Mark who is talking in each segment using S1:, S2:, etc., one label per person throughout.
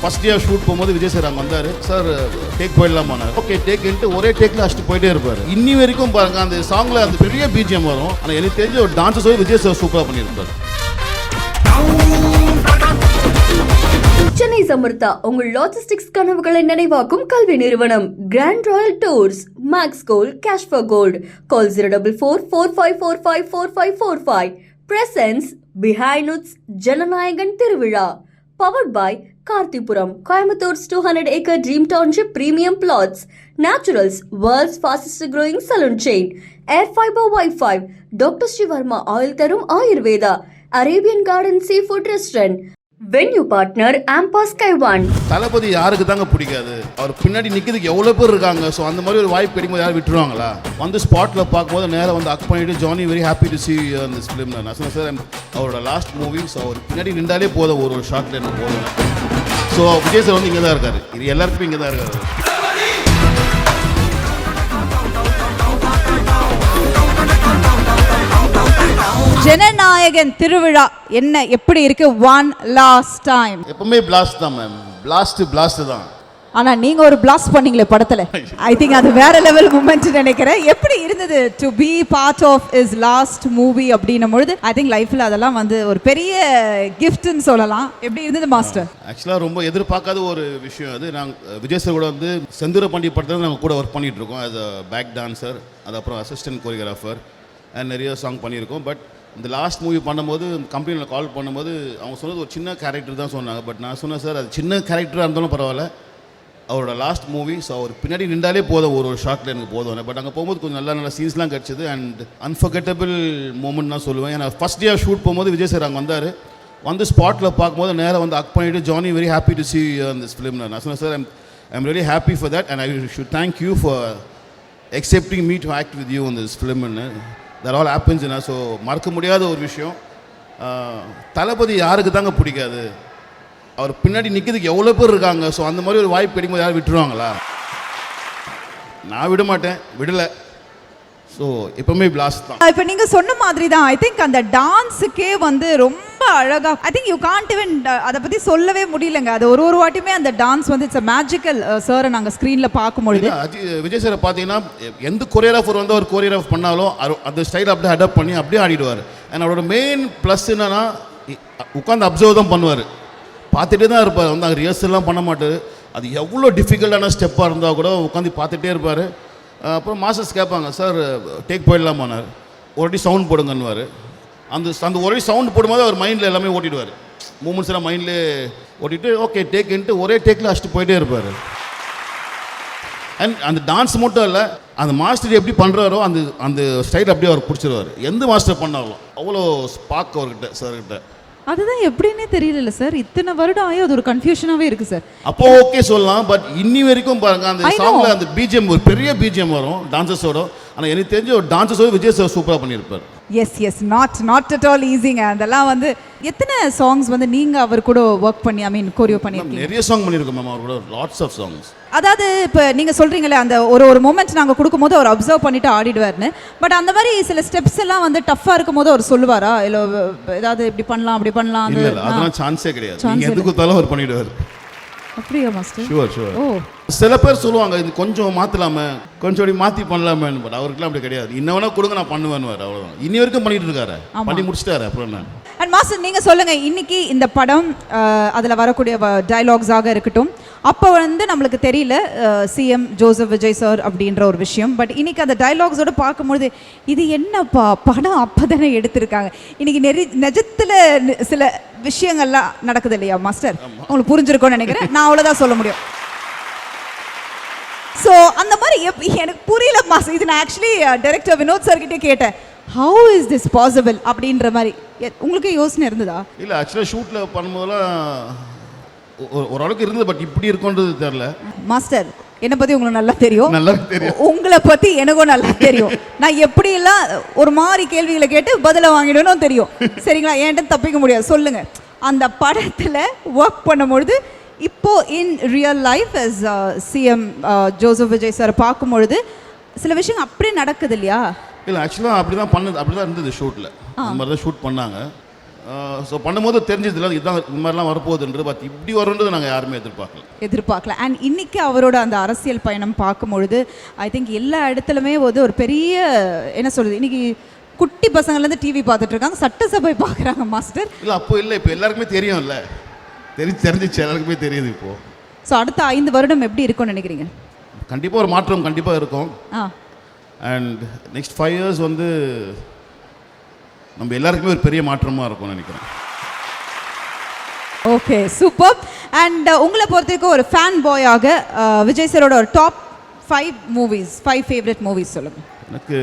S1: First day shoot போகும்போது Vijay sir அங்கே வந்தார். சார் டேக் போயிடலாமாண்ணா. ஓகே டேக்ன்ட்டு ஒரே டேக்கில் அடிச்சுட்டு போயிட்டே இருப்பார். இன்னி வரைக்கும் பாருங்க அந்த சாங்கில் அந்த பெரிய பிஜிஎம் வரும். ஆனால் எனக்கு தெரிஞ்ச ஒரு டான்ஸஸோட விஜய் சார் சூப்பராக பண்ணியிருப்பார்.
S2: சென்னை சமர்த்தா உங்கள் லாஜிஸ்டிக்ஸ் கனவுகளை நினைவாக்கும் கல்வி நிறுவனம் grand royal tours, max gold, cash for gold. Call 04445454545. Presents behind woods Jananayagan திருவிழா. Powered by Karthipuram, Coimbator's 200-acre Dream Township Premium Plots. Naturals, world's fastest growing salon chain. Air Fiber Wi-Fi. Dr. Shivarma Oil Tharum Ayurveda. Arabian Garden Seafood Restaurant. Venue partner Ampa Sky One.
S1: தளபதி யாருக்கு தாங்க பிடிக்காது? அவர் பின்னாடி நிற்கிறதுக்கு எவ்வளோ பேர் இருக்காங்க. So அந்த மாதிரி ஒரு வாய்ப்பு கிடைக்கும்போது யாரும் விட்டுருவாங்களா? வந்து ஸ்பாட்டில் பார்க்கும்போது நேராக வந்து அக் பண்ணிட்டு Johnny very happy to see அந்த ஃபிலிம். நான் சொன்னேன் சார் அவரோட லாஸ்ட் மூவி. ஸோ அவர் பின்னாடி நின்றாலே போதும், ஒரு ஷாட்டில் எனக்கு போதும். ஸோ விஜய் சார் வந்து இங்கே தான் இருக்காரு. இது எல்லாருக்குமே இங்கே தான் இருக்காரு.
S3: ஜனநாயகன் திருவிழா என்ன எப்படி இருக்கு? One last time.
S1: எப்பவுமே பிளாஸ்ட் தான் மேம். பிளாஸ்ட் தான்.
S3: ஆனா நீங்க ஒரு பிளாஸ்ட் பண்ணீங்களே படத்துல. ஐ திங்க் அது வேற லெவல் மூமெண்ட் நினைக்கிறேன். எப்படி இருந்தது to be part of his last movie அப்படின்னும் பொழுது? ஐ திங்க் லைஃப்ல அதெல்லாம் வந்து ஒரு பெரிய கிஃப்ட்னு சொல்லலாம். எப்படி இருந்தது மாஸ்டர்?
S1: ஆக்சுவலாக ரொம்ப எதிர்பார்க்காத ஒரு விஷயம் அது. நாங்கள் விஜய் சார் கூட வந்து செந்தூர பாண்டி படத்தில் நாங்கள் கூட ஒர்க் பண்ணிட்டு இருக்கோம். ஆஸ் அ பேக் டான்சர், அது அப்புறம் அசிஸ்டன்ட் கோரியோகிராஃபர் அண்ட் நிறைய சாங் பண்ணியிருக்கோம். பட் இந்த லாஸ்ட் மூவி பண்ணும்போது கம்பெனியில் கால் பண்ணும்போது அவங்க சொன்னது ஒரு சின்ன கேரக்டர் தான் சொன்னாங்க. பட் நான் சொன்னேன் சார் அது சின்ன கேரக்டராக இருந்தாலும் பரவாயில்ல, அவரோட லாஸ்ட் மூவி. ஸோ அவர் பின்னாடி நின்றாலே போதும், ஒரு ஷாட்டில் எனக்கு போதும். பட் அங்கே போகும்போது கொஞ்சம் நல்ல சீன்ஸ்லாம் கிடச்சிது. அண்ட் அன்ஃபர்கெட்டபிள் மூமெண்ட் தான் சொல்லுவேன். ஏன்னா ஃபர்ஸ்ட் டே ஷூட் போகும்போது விஜய் சார் அங்கே வந்தார். வந்து ஸ்பாட்டில் பார்க்கும்போது நேராக வந்து அக் பண்ணிவிட்டு Johnny very happy to see அந்த ஃபிலிம். நான் சொன்னேன் sir I'm really happy for that and I should thank you for accepting me to act with you in this film. That all happens. So மறக்க முடியாத ஒரு விஷயம். தளபதி யாருக்கு தாங்க பிடிக்காது? அவர் பின்னாடி நிற்கிறதுக்கு எவ்வளோ பேர் இருக்காங்க. ஸோ அந்த மாதிரி ஒரு வாய்ப்பு கிடைக்கும்போது யாரும் விட்டுருவாங்களா? நான் விட மாட்டேன், விடலை. ஸோ எப்பவுமே பிளாஸ்ட் தான்.
S3: இப்போ நீங்க சொன்ன மாதிரி தான் ஐ திங்க் அந்த டான்ஸுக்கே வந்து ரொம்ப அழகா, I think you can't even அதை பற்றி சொல்லவே முடியலங்க. அது ஒரு வாட்டியுமே அந்த டான்ஸ் வந்து இட்ஸ் அ மேஜிக்கல். சாரை நாங்கள் ஸ்க்ரீனில் பார்க்கும்பொழுது
S1: விஜய் சாரை பார்த்தீங்கன்னா எந்த கொரியோகிராஃபர் வந்து அவர் கொரியோகிராஃப் பண்ணாலும் அந்த ஸ்டைல் அப்படியே அடாப்ட் பண்ணி அப்படியே ஆடிடுவார். அண்ட் அவரோட மெயின் ப்ளஸ் என்னன்னா உட்காந்து அப்சர்வ் தான் பண்ணுவார், பார்த்துட்டே தான் இருப்பார். வந்து அங்கே ரிஹர்சல்லாம் பண்ண மாட்டார். அது எவ்வளோ டிஃபிகல்ட்டான ஸ்டெப்பாக இருந்தால் கூட உட்காந்து பார்த்துட்டே இருப்பார். அப்புறம் மாஸ்டர்ஸ் கேட்பாங்க, சார் டேக் போயிடலாமான்னார். ஒரு வாட்டி சவுண்ட் போடுங்கன்னுவார். அந்த ஒரு வாட்டி சவுண்ட் போடும்போது அவர் மைண்டில் எல்லாமே ஓட்டிடுவார். மூமெண்ட்ஸ் எல்லாம் மைண்ட்லேயே ஓட்டிட்டு ஓகே டேக்குன்ட்டு ஒரே டேக்கில் அடிச்சுட்டு போயிட்டே இருப்பார். அண்ட் அந்த டான்ஸ் மட்டும் இல்லை, அந்த மாஸ்டர் எப்படி பண்ணுறாரோ அந்த ஸ்டைல் அப்படியே அவர் பிடிச்சிருவார். எந்த மாஸ்டர் பண்ணாலும் அவ்வளோ ஸ்பார்க் அவர்கிட்ட சார்கிட்ட.
S3: அதுதான் எப்படின்னே தெரியல சார். இத்தனை வருடம் ஆகி அது ஒரு கன்ஃபியூஷனாகவே இருக்கு சார்.
S1: அப்போ ஓகே சொல்லலாம். பட் இன்னி வரைக்கும் பாருங்க அந்த சாங்ல அந்த பிஜிஎம் ஒரு பெரிய பிஜிஎம் வரும் டான்சஸோட. ஆனால் எனக்கு தெரிஞ்ச ஒரு டான்சஸோட விஜய் சார் சூப்பராக பண்ணியிருப்பார்.
S3: எஸ் நாட் அட் ஆல் ஈஸிங்க. அதெல்லாம் வந்து எத்தனை சாங்ஸ் வந்து நீங்கள் அவர் கூட ஒர்க் பண்ணி ஐ மீன் கோரியோ பண்ணியிருக்கீங்க?
S1: நிறைய சாங் பண்ணியிருக்கோம் மேம் அவர் கூட, லாட்ஸ் ஆஃப் சாங்ஸ்.
S3: அதாவது இப்போ நீங்கள் சொல்கிறீங்களே அந்த ஒரு மொமெண்ட் நாங்கள் கொடுக்கும்போது அவர் அப்சர்வ் பண்ணிட்டு ஆடிடுவார்னு. பட் அந்த மாதிரி சில ஸ்டெப்ஸ் எல்லாம் வந்து டஃப்பாக இருக்கும் போது அவர் சொல்லுவாரா? இல்லை ஏதாவது இப்படி பண்ணலாம் அப்படி பண்ணலாம்?
S1: இல்லை அதெல்லாம் சான்ஸே கிடையாது. நீங்கள் எது கொடுத்தாலும் அவர் பண்ணிடுவார்.
S3: அப்படியா மாஸ்டர்?
S1: ஷுவர். ஓ சில பேர் சொல்லுவாங்க இது கொஞ்சம் மாற்றலாமே, கொஞ்சம் அப்படி மாற்றி பண்ணலாமேன்னு. பட் அவருக்குலாம் அப்படி கிடையாது. இன்னவனா கொடுங்க நான் பண்ணுவேன்னு. அவ்வளோதான். இன்னி வரைக்கும் பண்ணிட்டு இருக்காரு, பண்ணி முடிச்சிட்டாரு. அப்புறம் என்ன? அண்ட்
S3: மாஸ்டர் நீங்கள் சொல்லுங்கள், இன்னைக்கு இந்த படம் அதில் வரக்கூடிய டயலாக்ஸாக இருக்கட்டும், அப்போ வந்து நம்மளுக்கு தெரியல சிஎம் ஜோசப் விஜய் சார் அப்படின்ற ஒரு விஷயம். பட் இன்னைக்கு அந்த டயலாக்ஸோடு பார்க்கும்பொழுது இது என்னப்பா படம் அப்போ தானே எடுத்திருக்காங்க. இன்னைக்கு நிஜத்தில் சில விஷயங்கள்லாம் நடக்குது இல்லையா மாஸ்டர்? உங்களுக்கு புரிஞ்சிருக்கும்னு நினைக்கிறேன். நான் அவ்வளோதான் சொல்ல முடியும். ஸோ அந்த மாதிரி எனக்கு புரியல மாஸ்டர். இது நான் ஆக்சுவலி டைரக்டர் வினோத் சார்கிட்டே கேட்டேன், ஹவு இஸ் திஸ் பாசிபிள் அப்படின்ற மாதிரி. உங்களுக்கு யோசனை இருந்ததா?
S1: இல்லை ஆக்சுவலாக ஷூட்டில் பண்ணும்போதெல்லாம் ஓரளவுக்கு இருந்தது. பட் இப்படி இருக்குன்றது தெரியல
S3: மாஸ்டர். என்னை பற்றி உங்களுக்கு நல்லா தெரியும்,
S1: தெரியும்.
S3: உங்களை பற்றி எனக்கும் நல்லா தெரியும். நான் எப்படியெல்லாம் ஒரு மாதிரி கேள்விகளை கேட்டு பதிலை வாங்கிடணும் தெரியும். சரிங்களா? என்கிட்ட தப்பிக்க முடியாது. சொல்லுங்கள், அந்த படத்தில் ஒர்க் பண்ணும்பொழுது இப்போ இன் real life as CM Joseph Vijay sir பார்க்கும்பொழுது சில விஷயம் அப்படியே நடக்குது இல்லையா?
S1: இல்லை ஆக்சுவலாக அப்படி தான் இருந்தது ஷூட்டில். அந்த மாதிரி தான் ஷூட் பண்ணாங்க. ஸோ பண்ணும்போது தெரிஞ்சதில்ல இதுதான் இந்த மாதிரிலாம் வரப்போகுதுன்றது, பட் இப்படி வரும்ன்றது நாங்கள் யாருமே
S3: எதிர்பார்க்கல. அண்ட் இன்னைக்கு அவரோட அந்த அரசியல் பயணம் பார்க்கும்பொழுது ஐ திங்க் எல்லா இடத்துலையுமே ஒரு பெரிய என்ன சொல்கிறது, இன்னைக்கு குட்டி பசங்கள்லேருந்து டிவி பார்த்துட்டு இருக்காங்க, சட்டசபை பார்க்குறாங்க மாஸ்டர்.
S1: இல்லை அப்போ இல்லை, இப்போ எல்லாருக்குமே தெரியும்ல, தெரிஞ்சிச்சு, எல்லாருக்குமே தெரியுது இப்போது.
S3: ஸோ அடுத்த 5 வருடம் எப்படி இருக்கும்னு நினைக்கிறீங்க?
S1: கண்டிப்பாக ஒரு மாற்றம் கண்டிப்பாக இருக்கும். அண்ட் நெக்ஸ்ட் 5 இயர்ஸ் வந்து நம்ம எல்லாருக்குமே ஒரு பெரிய மாற்றமாக இருக்கும்னு நினைக்கிறேன்.
S3: Okay, super. அண்ட் உங்களை பொறுத்த வரைக்கும் ஒரு ஃபேன் பாயாக விஜய் சாரோட ஒரு டாப் 5 மூவிஸ், 5 ஃபேவரட் மூவிஸ் சொல்லுங்கள்.
S1: எனக்கு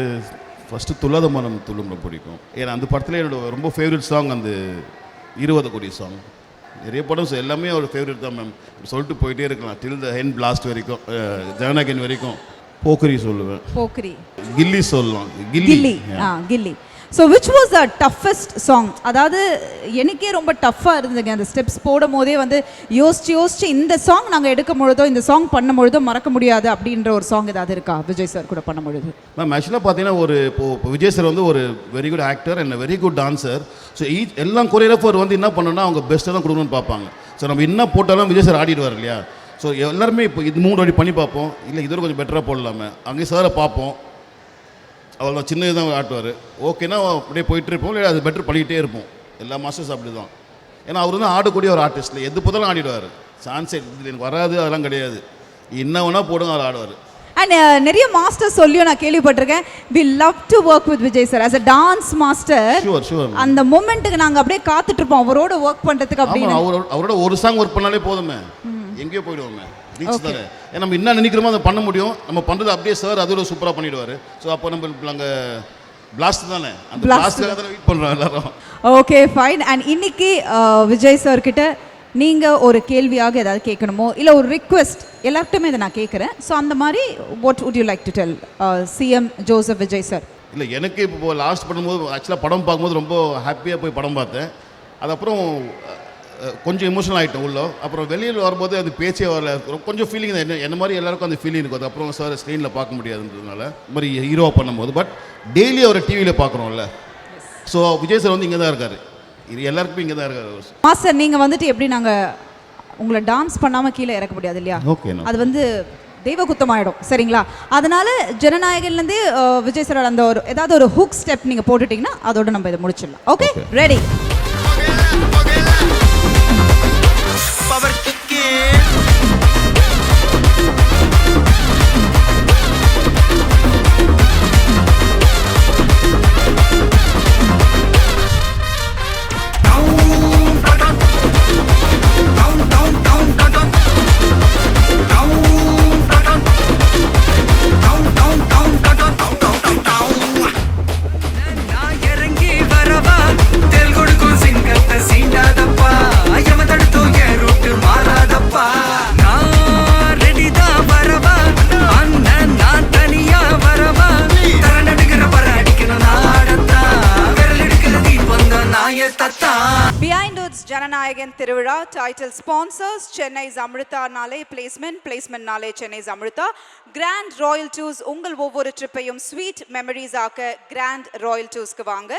S1: ஃபஸ்ட்டு துல்லாத மனம் துள்ளும் ரொம்ப பிடிக்கும். ஏன்னா அந்த படத்தில் என்னோட ரொம்ப ஃபேவரட் சாங் அந்த 20 கோடி சாங். நிறைய படம் எல்லாமே ஒரு ஃபேவரட் தான் மேம், சொல்லிட்டு போயிட்டே இருக்கலாம் டில் த ஹென் பிளாஸ்ட் வரைக்கும், ஜனநாயகன் வரைக்கும். போக்கரி சொல்லுவேன்,
S3: போக்கரி.
S1: கில்லி சொல்லலாம்,
S3: Ghilli. So which was the toughest song? அதாவது எனக்கே ரொம்ப டஃப்பாக இருந்ததுங்க அந்த ஸ்டெப்ஸ் போடும் போதே யோசிச்சு இந்த சாங் நாங்கள் எடுக்கும் பொழுதோ இந்த சாங் பண்ணும் பொழுதோ மறக்க முடியாது அப்படின்ற ஒரு சாங் ஏதாவது இருக்கா விஜய் சார் கூட பண்ணும் பொழுது?
S1: மேம் ஆக்சுவலாக பார்த்தீங்கன்னா இப்போ விஜய் சார் வந்து ஒரு very good actor and very good dancer. So எல்லாம் கொரியோகிராஃபர் என்ன பண்ணணும்னா அவங்க பெஸ்ட்டாக தான் கொடுக்கணும்னு பார்ப்பாங்க. ஸோ நம்ம என்ன போட்டாலும் விஜய் சார் ஆடிடுவார் இல்லையா. ஸோ எல்லாருமே இப்போ இது 3 வாட்டி பண்ணி பார்ப்போம், இல்லை இதோட கொஞ்சம் பெட்டராக போடலாமே, அங்கேயும் சாரை பார்ப்போம், அவ்வளோ சின்ன தான் ஆட்டுவார், ஓகேனா அப்படியே போயிட்டு இருப்போம், இல்லை அது பெட்டர் பண்ணிக்கிட்டே இருப்போம். எல்லா மாஸ்டர்ஸ் அப்படி தான். ஏன்னா அவர் வந்து ஆடக்கூடிய ஒரு ஆர்டிஸ்ட்டில் எது போதாலும் ஆடிடுவார். சான்ஸே இது எனக்கு வராது அதெல்லாம் கிடையாது, என்ன வேணால் போடுங்க அவர் ஆடுவார்.
S3: அண்ட் நிறைய மாஸ்டர்ஸ் சொல்லியும் நான் கேள்விப்பட்டிருக்கேன், we love to work with Vijay sir as a dance master.
S1: Sure
S3: அந்த மொமெண்ட்டுக்கு நாங்கள் அப்படியே காத்துட்டு இருப்போம் அவரோட ஒர்க் பண்ணுறதுக்கு. அப்படின்னு
S1: அவரோட ஒரு சாங் ஒர்க் பண்ணாலே போதுமே, எங்கேயோ போயிடுவோங்க, ரீச் தானே. ஏன்னா நம்ம என்ன நினைக்கிறோமோ அதை பண்ண முடியும், நம்ம பண்ணுறது அப்படியே சார் அதோட சூப்பராக பண்ணிவிடுவார். ஸோ அப்போ நம்ம நாங்கள் பிளாஸ்ட் தானே, அந்த பிளாஸ்ட்டுக்காக தான் வெயிட் பண்ணுறோம் எல்லாரும்.
S3: Okay fine. அண்ட் இன்னைக்கு விஜய் சார் கிட்ட நீங்கள் ஒரு கேள்வியாக ஏதாவது கேட்கணுமோ இல்லை ஒரு ரிக்வெஸ்ட், எல்லார்ட்டுமே இதை நான் கேட்குறேன். ஸோ அந்த மாதிரி what would you like to tell CM Joseph Vijay sir?
S1: இல்லை எனக்கு இப்போ லாஸ்ட் பண்ணும்போது ஆக்சுவலாக படம் பார்க்கும்போது ரொம்ப ஹாப்பியாக போய் படம் பார்த்தேன். அதுக்கப்புறம் கொஞ்சம் எமோஷனல் ஆகிட்டேன் உள்ள. அப்புறம் வெளியில் வரும்போது அது பேச்சே வரல, கொஞ்சம் ஃபீலிங் தான். என்ன மாதிரி எல்லாருக்கும் அந்த ஃபீலிங் இருக்கும். அதுக்கப்புறம் சார் ஸ்க்ரீனில் பார்க்க முடியாதுன்றதுனால இந்த மாதிரி ஹீரோவாக பண்ணும்போது, பட் டெய்லி அவரை டிவியில் பார்க்குறோம்ல. ஸோ விஜய் சார் இங்கே தான் இருக்கார், இது எல்லாருக்குமே இங்கே தான் இருக்கார்.
S3: மாஸ்டர் நீங்கள் எப்படி நாங்கள் உங்களை டான்ஸ் பண்ணாமல் கீழே இறக்க முடியாது இல்லையா?
S1: ஓகே,
S3: அது தெய்வ குத்தமாயிடும், சரிங்களா? அதனால ஜனநாயகன்லேருந்து விஜய் சாரோட அந்த ஏதாவது ஒரு ஹுக் ஸ்டெப் நீங்கள் போட்டுட்டிங்கன்னா அதோட நம்ம இதை முடிச்சிடலாம். Okay, ready? Behind Woods Jananayagan Tiruvizha. Title sponsors Chennai's Amrita Nale Placement Nale Chennai's Amrita. Grand Royal Tours உங்கள் ஒவ்வொரு ட்ரிப்பையும் ஸ்வீட் மெமரிஸ் ஆக்க Grand Royal Toursக்கு வாங்க.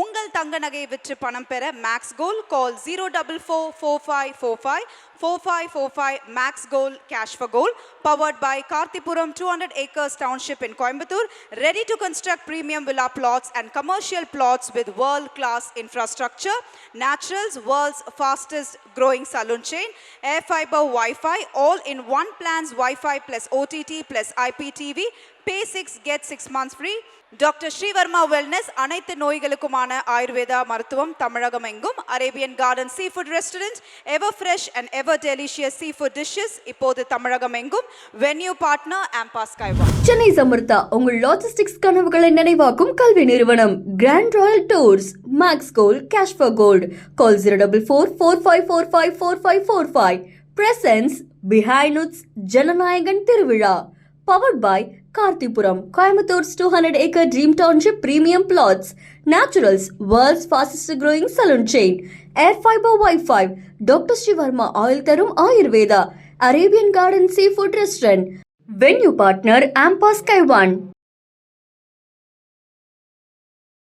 S3: உங்கள் தங்க நகை விற்று பணம் பெற Max Gold. Call 04445454545 Max Gold Cash for Gold. Powered by Karthipuram 200 acres township in Coimbatore. Ready to construct premium villa plots and commercial plots with world-class infrastructure. Naturals, world's fastest growing saloon chain. Air fiber Wi-Fi, all in one plan's Wi-Fi plus OTT plus IPTV. Pay 6, get 6 months free. Doctor Srivarma wellness அனைத்து நோய்களுக்குமான ஆயுர்வேதா மருத்துவம் தமிழகம் எங்கும். Arabian garden sea food restaurant, ever fresh and ever delicious sea food dishes இப்போது தமிழகம் எங்கும். Venue partner ஆம்பாஸ் கைவான்.
S2: சென்னை அமிர்தா உங்கள் logistics கனவுகளை நினைவாக்கும் கல்வி நிறுவனம் grand royal tours. Max gold cash for gold. Call 04445454545. Presents Behind Woods Jananayagan திருவிழா. Powered by Karthipuram, Coimbator's 200-acre Dream Township Premium Plots. Naturals, world's fastest growing saloon chain. Air fiber Wi-Fi. Dr. Shivarma Oil Tarum Ayurveda. Arabian Garden Seafood Restaurant. Venue partner Ampa Sky One.